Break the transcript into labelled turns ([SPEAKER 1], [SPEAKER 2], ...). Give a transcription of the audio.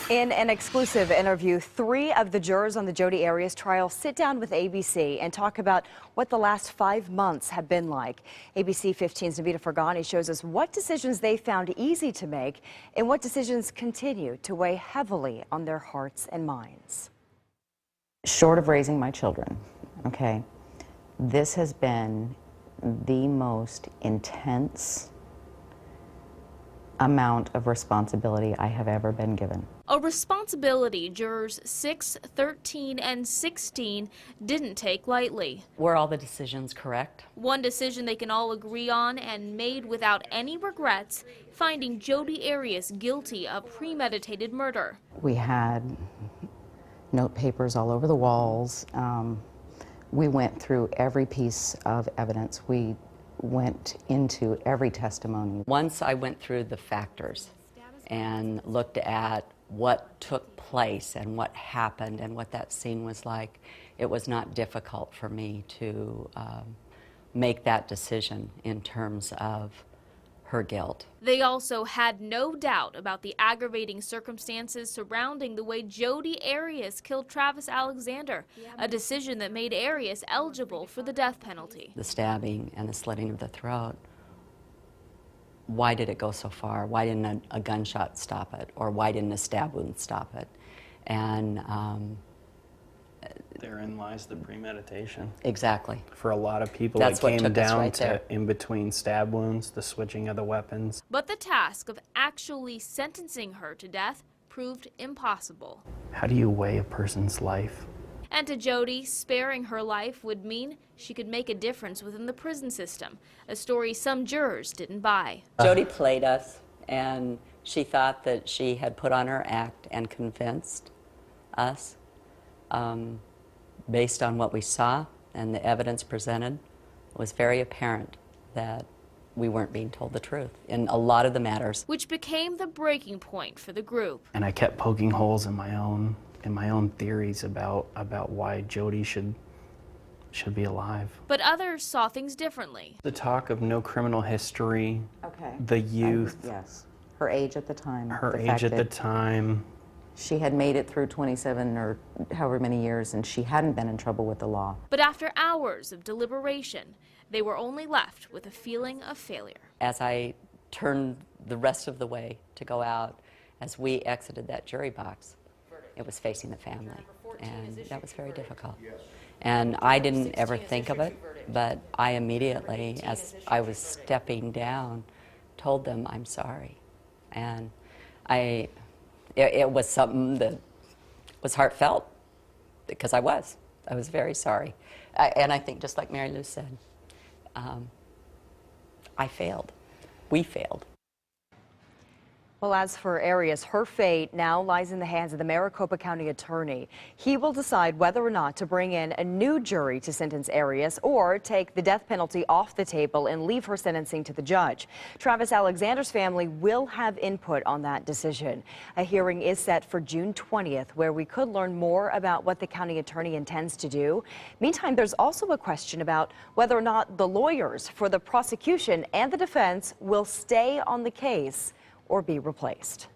[SPEAKER 1] In an exclusive interview, 3 of the jurors on the Jodi Arias trial sit down with ABC and talk about what the last 5 months have been like. ABC 15's Navita Fergani shows us what decisions they found easy to make and what decisions continue to weigh heavily on their hearts and minds.
[SPEAKER 2] Short of raising my children, okay, this has been the most intense amount of responsibility I have ever been given.
[SPEAKER 3] A responsibility jurors 6, 13, and 16 didn't take lightly.
[SPEAKER 4] Were all the decisions correct?
[SPEAKER 3] One decision they can all agree on and made without any regrets, finding Jodi Arias guilty of premeditated murder.
[SPEAKER 2] We had note papers all over the walls. We went through every piece of evidence. We went into every testimony.
[SPEAKER 4] Once I went through the factors and looked at what took place and what happened and what that scene was like, it was not difficult for me to make that decision in terms of her guilt.
[SPEAKER 3] They also had no doubt about the aggravating circumstances surrounding the way Jodi Arias killed Travis Alexander, a decision that made Arias eligible for the death penalty.
[SPEAKER 4] The stabbing and the slitting of the throat, why did it go so far? Why didn't a gunshot stop it? Or why didn't a stab wound stop it? And
[SPEAKER 5] therein lies the premeditation.
[SPEAKER 4] Exactly.
[SPEAKER 5] For a lot of people,
[SPEAKER 4] That's
[SPEAKER 5] it came down
[SPEAKER 4] right
[SPEAKER 5] to
[SPEAKER 4] there.
[SPEAKER 5] in between stab wounds, the switching of the weapons.
[SPEAKER 3] But the task of actually sentencing her to death proved impossible.
[SPEAKER 5] How do you weigh a person's life?
[SPEAKER 3] And to Jodi, sparing her life would mean she could make a difference within the prison system, a story some jurors didn't buy.
[SPEAKER 4] Jodi played us, and she thought that she had put on her act and convinced us. Based on what we saw and the evidence presented, it was very apparent that we weren't being told the truth in a lot of the matters.
[SPEAKER 3] Which became the breaking point for the group.
[SPEAKER 5] And I kept poking holes in my own theories about why Jodi should be alive.
[SPEAKER 3] But others saw things differently.
[SPEAKER 5] The talk of no criminal history,
[SPEAKER 2] Okay.
[SPEAKER 5] the youth,
[SPEAKER 2] Yes. Her age at the time.
[SPEAKER 5] her
[SPEAKER 2] the
[SPEAKER 5] age
[SPEAKER 2] fact
[SPEAKER 5] at the
[SPEAKER 2] that
[SPEAKER 5] time.
[SPEAKER 2] she had made it through 27 or however many years, and she hadn't been in trouble with the law.
[SPEAKER 3] But after hours of deliberation, they were only left with a feeling of failure.
[SPEAKER 4] As I turned the rest of the way to go out, as we exited that jury box, it was facing the family, and that was very difficult. And I didn't ever think of it, but I immediately, as I was stepping down, told them I'm sorry. And it was something that was heartfelt, because I was very sorry. And I think, just like Mary Lou said, I failed. We failed.
[SPEAKER 1] Well, as for Arias, her fate now lies in the hands of the Maricopa County Attorney. He will decide whether or not to bring in a new jury to sentence Arias or take the death penalty off the table and leave her sentencing to the judge. Travis Alexander's family will have input on that decision. A hearing is set for June 20th, where we could learn more about what the county attorney intends to do. Meantime, there's also a question about whether or not the lawyers for the prosecution and the defense will stay on the case or be replaced.